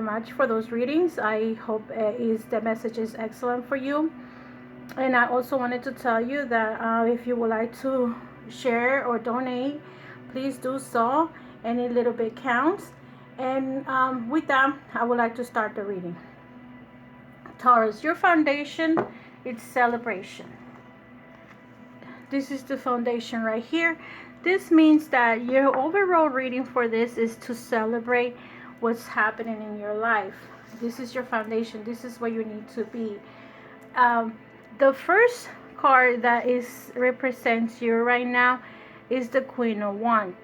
much for those readings. I hope the message is excellent for you. And I also wanted to tell you that if you would like to share or donate, please do so. Any little bit counts. And with that, I would like to start the reading. Taurus, your foundation is celebration. This is the foundation right here. This means that your overall reading for this is to celebrate what's happening in your life. This is your foundation. This is where you need to be. The first card that represents you right now is the Queen of Wands.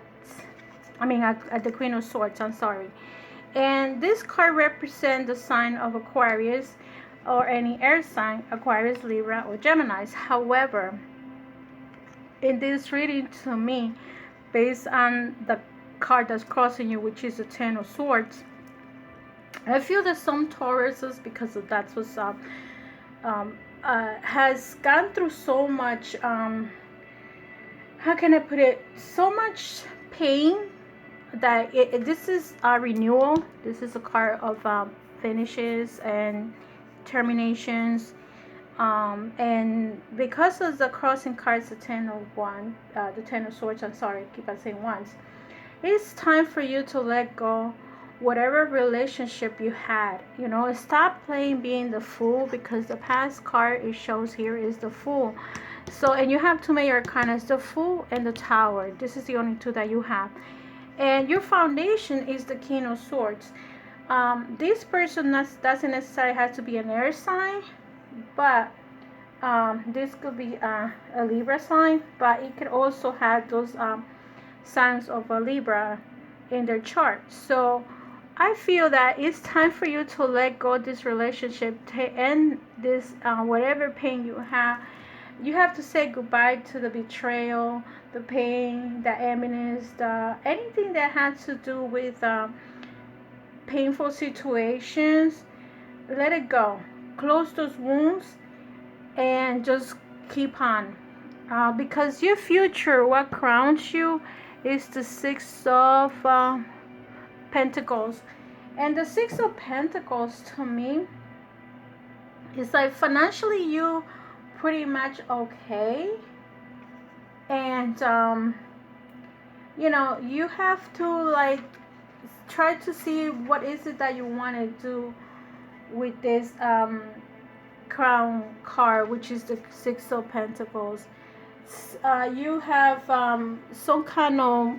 The Queen of Swords, I'm sorry. And this card represents the sign of Aquarius or any air sign, Aquarius, Libra, or Gemini. However, in this reading to me, based on the card that's crossing you, which is the Ten of Swords, I feel that some Tauruses, because of that's what's up, has gone through so much, how can I put it, so much pain that this is a renewal. This is a card of finishes and terminations. And because of the crossing cards, the Ten of Swords, I'm sorry, I keep on saying Wands, it's time for you to let go whatever relationship you had. Stop playing being the fool, because the past card it shows here is the Fool. So, and you have two major arcana, the Fool and the Tower. This is the only two that you have. And your foundation is the King of Swords. This person doesn't necessarily have to be an air sign, but this could be a Libra sign, but it could also have those signs of a Libra in their chart. So I feel that it's time for you to let go of this relationship, to end this whatever pain you have. You have to say goodbye to the betrayal, the pain, the emptiness, anything that has to do with painful situations. Let it go. Close those wounds and just keep on. Because your future, what crowns you, is the Six of Pentacles. And the Six of Pentacles to me is like financially you pretty much okay. And you have to like try to see what is it that you want to do with this crown card, which is the Six of Pentacles. You have some kind of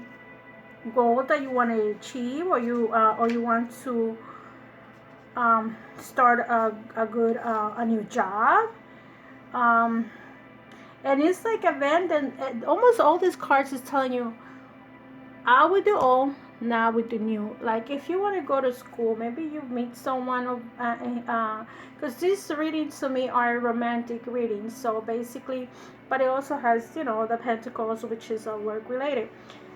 goal that you want to achieve, or you want to start a new job, and it's like abandoned. Almost all these cards is telling you out with the old, now with the new. Like if you want to go to school, maybe you meet someone, because these readings to me are romantic readings. So basically, but it also has the Pentacles, which is work related.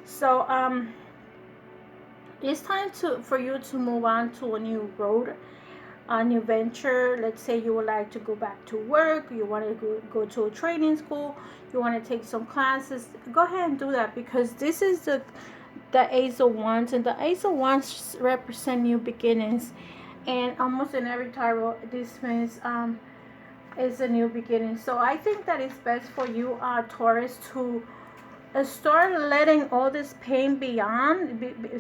So it's time for you to move on to a new road, a new venture. Let's say you would like to go back to work, you want to go to a training school, you want to take some classes. Go ahead and do that, because this is the Ace of Wands, and the Ace of Wands represent new beginnings. And almost in every tarot, this means is a new beginning. So I think that it's best for you, Taurus, to start letting all this pain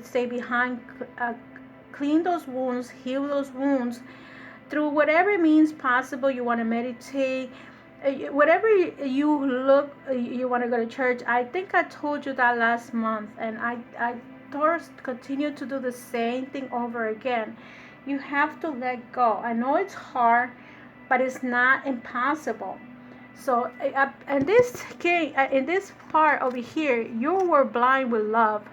stay behind, clean those wounds, heal those wounds through whatever means possible. You want to meditate, whatever you want to go to church. I think I told you that last month, and I Taurus continue to do the same thing over again. You have to let go. I know it's hard, but it's not impossible. So in this part over here, you were blind with love.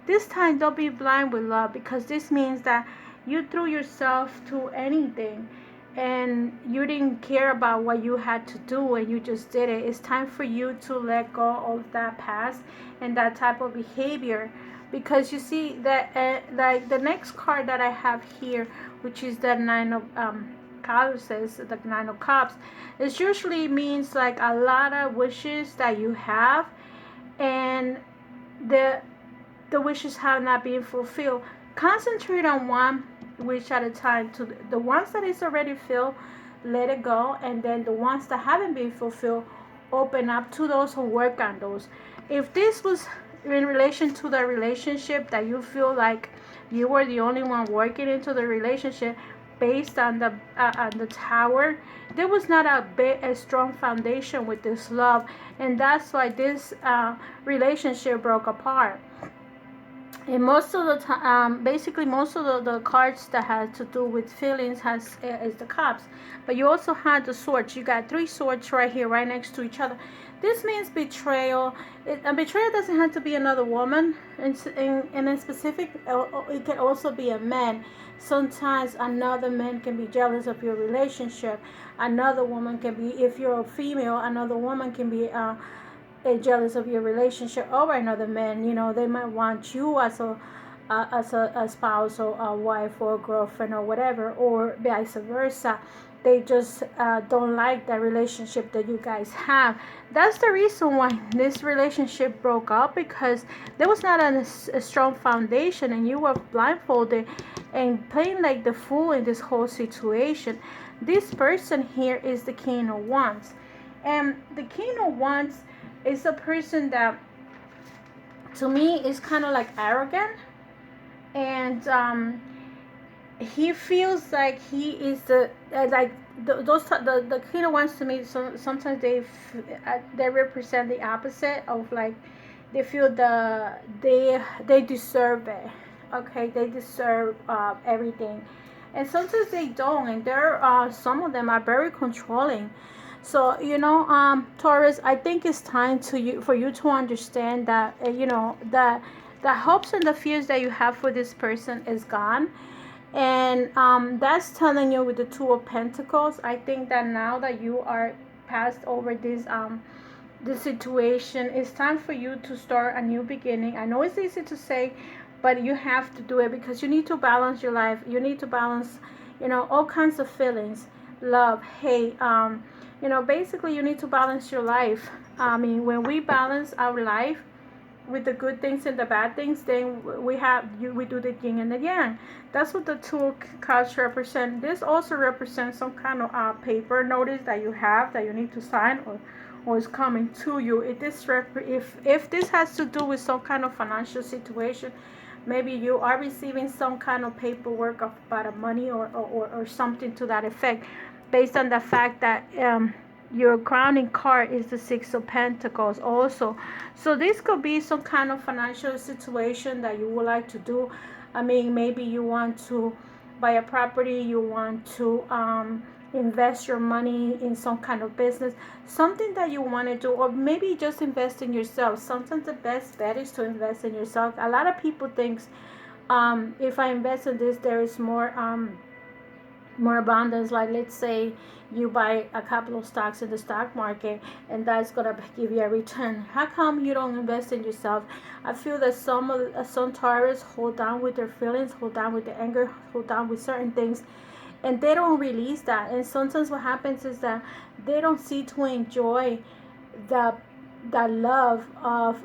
This time, don't be blind with love, because this means that you threw yourself to anything and you didn't care about what you had to do, and you just did it. It's time for you to let go of that past and that type of behavior, because you see that like the next card that I have here, which is the Nine of says the Nine of Cups, it usually means like a lot of wishes that you have, and the wishes have not been fulfilled. Concentrate on one wish at a time. To the ones that is already filled, let it go, and then the ones that haven't been fulfilled, open up to those who work on those. If this was in relation to the relationship that you feel like you were the only one working into the relationship based on the tower, there was not a strong foundation with this love, and that's why this relationship broke apart. And most of the time, basically most of the cards that has to do with feelings has is the cups. But you also had the swords. You got three swords right here, right next to each other. This means betrayal. A betrayal doesn't have to be another woman. In a specific, it can also be a man. Sometimes another man can be jealous of your relationship. Another woman can be, if you're a female, another woman can be jealous of your relationship over another man. You know, they might want you as a spouse or a wife or a girlfriend or whatever, or vice versa. They just don't like the relationship that you guys have. That's the reason why this relationship broke up, because there was not a strong foundation, and you were blindfolded and playing like the fool in this whole situation. This person here is the King of Wands, and the King of Wands is a person that, to me, is kind of like arrogant, and he feels like he is the the King of Wands, to me. So sometimes they represent the opposite of, like, they feel they deserve it. Okay, they deserve everything, and sometimes they don't, and there are some of them are very controlling. So, Taurus, I think it's time for you to understand that that the hopes and the fears that you have for this person is gone, and that's telling you with the Two of Pentacles. I think that now that you are passed over this situation, it's time for you to start a new beginning. I know it's easy to say, but you have to do it, because you need to balance your life. You need to balance, all kinds of feelings, love, hate. Basically, you need to balance your life. I mean, when we balance our life with the good things and the bad things, then we do the yin and the yang. That's what the two cards represent. This also represents some kind of paper notice that you have that you need to sign, or is coming to you. If this has to do with some kind of financial situation, maybe you are receiving some kind of paperwork about money, or something to that effect, based on the fact that your grounding card is the Six of Pentacles also. So this could be some kind of financial situation that you would like to do. I mean, maybe you want to buy a property, you want to invest your money in some kind of business, something that you want to do, or maybe just invest in yourself. Sometimes the best bet is to invest in yourself. A lot of people think, if I invest in this, there is more abundance. Like, let's say you buy a couple of stocks in the stock market, and that's gonna give you a return. How come you don't invest in yourself? I feel that some Taurus hold on with their feelings, hold on with the anger, hold on with certain things, and they don't release that. And sometimes what happens is that they don't see to enjoy the love of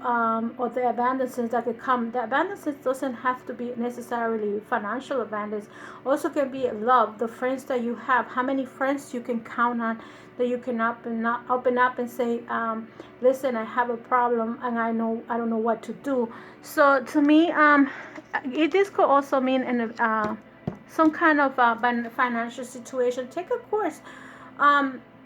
or the abundances that could come. The abundances doesn't have to be necessarily financial abundance. Also can be love, the friends that you have. How many friends you can count on that you can open up and say, listen, I have a problem and I don't know what to do. So to me, this could also mean in some kind of financial situation. Take a course.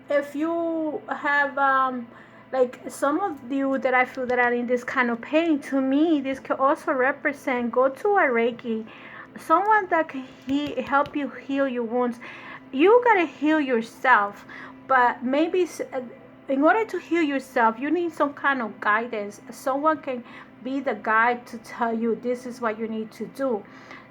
If you have like some of you that I feel that are in this kind of pain, to me, this could also represent, go to a Reiki, someone that can help you heal your wounds. You gotta heal yourself, but maybe in order to heal yourself, you need some kind of guidance. Someone can be the guide to tell you this is what you need to do.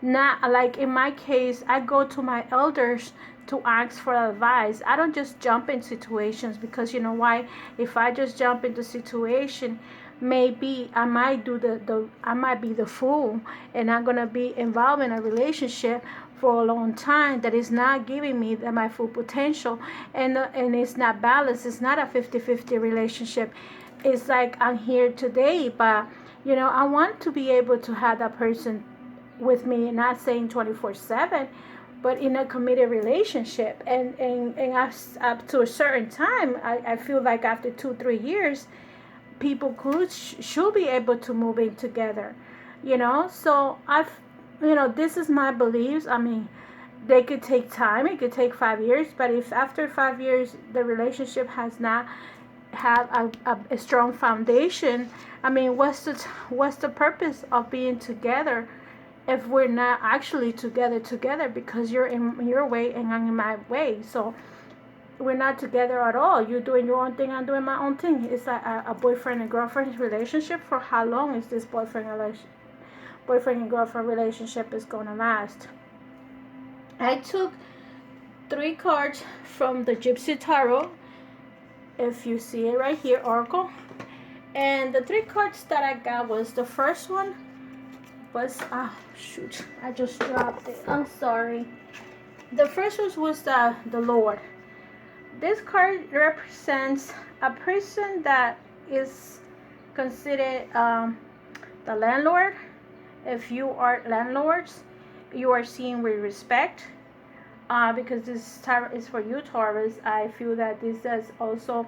Not like in my case, I go to my elders to ask for advice. I don't just jump in situations, because you know why? If I just jump into situation, maybe I might I might be the fool, and I'm gonna be involved in a relationship for a long time that is not giving me my full potential, and it's not balanced. It's not a 50-50 relationship. It's like I'm here today, but I want to be able to have that person with me, not saying 24/7, but in a committed relationship. And up to a certain time, I feel like after 2 3 years, people should be able to move in together, so this is my beliefs. I mean, they could take time, it could take 5 years, but if after 5 years the relationship has not have a strong foundation, I mean, what's the purpose of being together if we're not actually together, because you're in your way and I'm in my way. So we're not together at all. You're doing your own thing, I'm doing my own thing. It's like a boyfriend and girlfriend relationship. For how long is this boyfriend and girlfriend relationship is going to last? I took 3 cards from the Gypsy Tarot, if you see it right here, Oracle. And the 3 cards that I got was, the first one was, shoot, I just dropped it, I'm sorry. The first one was the Lord. This card represents a person that is considered the landlord. If you are landlords, you are seen with respect, because this tarot is for you, Taurus. I feel that this is also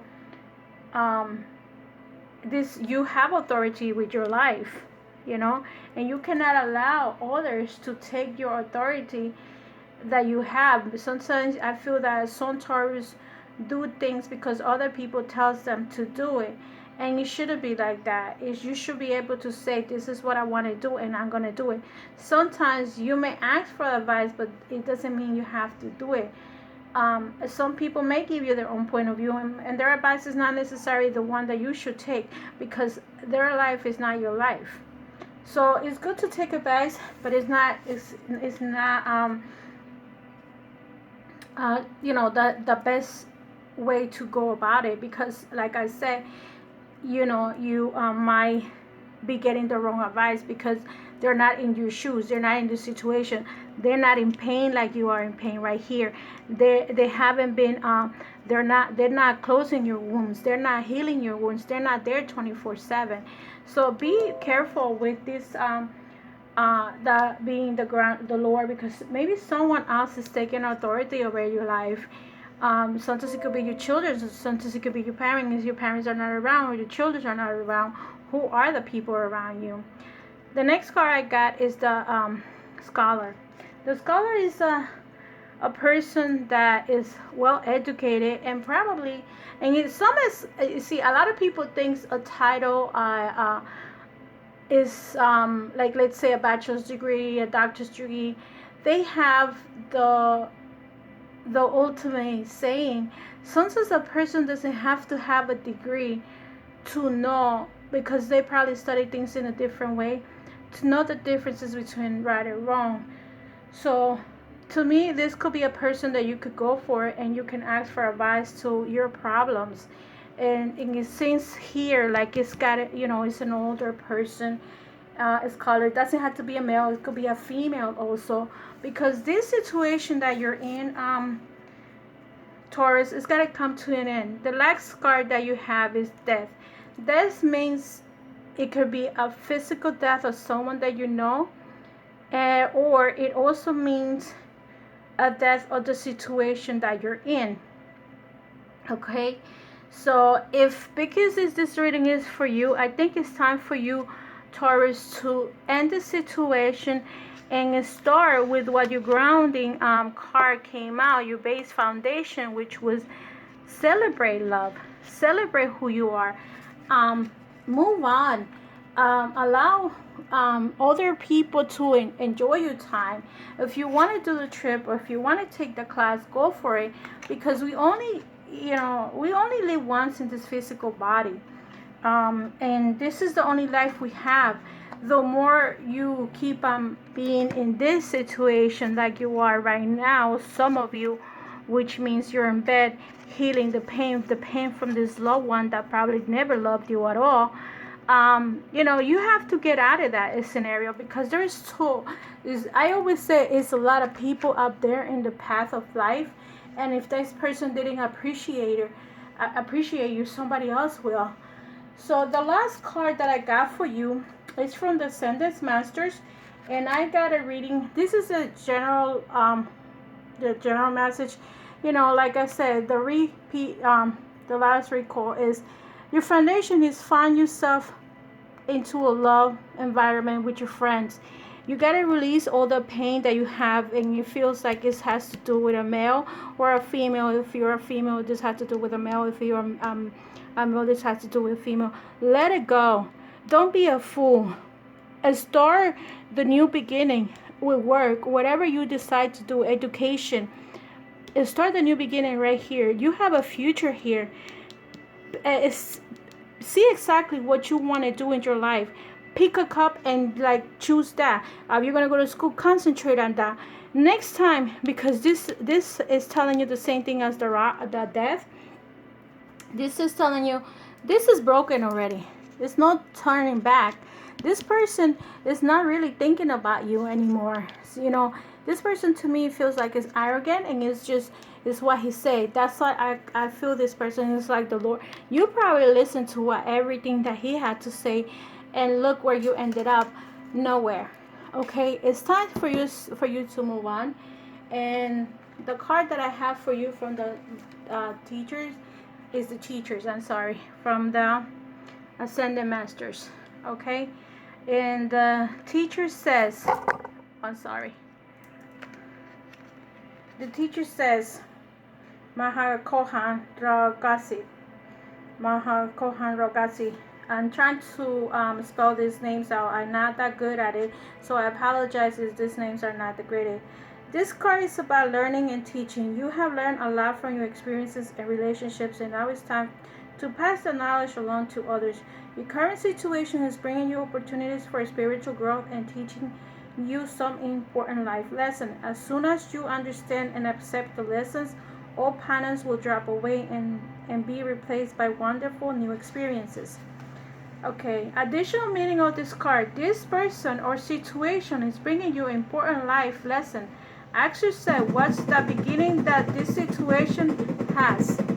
this, you have authority with your life, and you cannot allow others to take your authority that you have. Sometimes I feel that some Taurus do things because other people tells them to do it, and it shouldn't be like that. You should be able to say, this is what I want to do and I'm going to do it. Sometimes you may ask for advice, but it doesn't mean you have to do it. Some people may give you their own point of view, and their advice is not necessarily the one that you should take, because their life is not your life. So it's good to take advice, but it's not the best way to go about it, because like I said, you might be getting the wrong advice, because they're not in your shoes, they're not in the situation, they're not in pain like you are in pain right here. They haven't been they're not closing your wounds, they're not healing your wounds, they're not there 24/7. So be careful with this, that being the Lord, because maybe someone else is taking authority over your life. Sometimes it could be your children, sometimes it could be your parents. If your parents are not around or your children are not around, who are the people around you? The next card I got is the scholar. The scholar is a person that is well educated, and probably, and you see, a lot of people think a title is like, let's say, a bachelor's degree, a doctor's degree. They have the ultimate saying. Sometimes a person doesn't have to have a degree to know, because they probably study things in a different way, to know the differences between right and wrong. So to me, this could be a person that you could go for, and you can ask for advice to your problems. And it seems here like it's got it's an older person. It's colored. It doesn't have to be a male, it could be a female also, because this situation that you're in, Taurus, is going to come to an end. The last card that you have is death. Death means it could be a physical death of someone that you know, or it also means a death of the situation that you're in. Okay, so because this reading is for you, I think it's time for you, Taurus, to end the situation and start with what your grounding card came out, your base foundation, which was celebrate love, celebrate who you are, move on, allow other people to enjoy your time. If you want to do the trip, or if you want to take the class, go for it, because we only live once in this physical body, and this is the only life we have. The more you keep being in this situation like you are right now, some of you, which means you're in bed healing the pain from this loved one that probably never loved you at all. You have to get out of that scenario, because I always say, it's a lot of people up there in the path of life, and if this person didn't appreciate you, somebody else will. So the last card that I got for you is from the Ascendance Masters, And I got a reading. This is a general the general message. You know, like I said, the last recall is your foundation is find yourself into a love environment with your friends. You gotta release all the pain that you have, and it feels like it has to do with a male or a female. If you're a female, this has to do with a male. If you're a male, this has to do with a female. Let it go. Don't be a fool. And start the new beginning with work, whatever you decide to do, education. And start the new beginning right here. You have a future here. It's see exactly what you want to do in your life. Pick a cup and like choose that. You're gonna go to school, concentrate on that. Next time, because this is telling you the same thing as the death. This is telling you this is broken already. It's not turning back. This person is not really thinking about you anymore. So, you know, this person to me feels like is arrogant, and it's just is what he said. That's why I feel this person is like the Lord. You probably listened to what everything that he had to say, and look where you ended up. Nowhere. Okay, it's time for you to move on. And the card that I have for you from the teachers is the teachers. I'm sorry, from the Ascended Masters. Okay, and the teacher says, I'm sorry. The teacher says, Mahakohan Rogasi. Mahakohan Rogasi. I'm trying to spell these names out. I'm not that good at it, so I apologize if these names are not the greatest. This card is about learning and teaching. You have learned a lot from your experiences and relationships, and now it's time to pass the knowledge along to others. Your current situation is bringing you opportunities for spiritual growth and teaching you some important life lesson. As soon as you understand and accept the lessons, all patterns will drop away and be replaced by wonderful new experiences. Okay, additional meaning of this card. This person or situation is bringing you important life lesson. Ask yourself, what's the beginning that this situation has?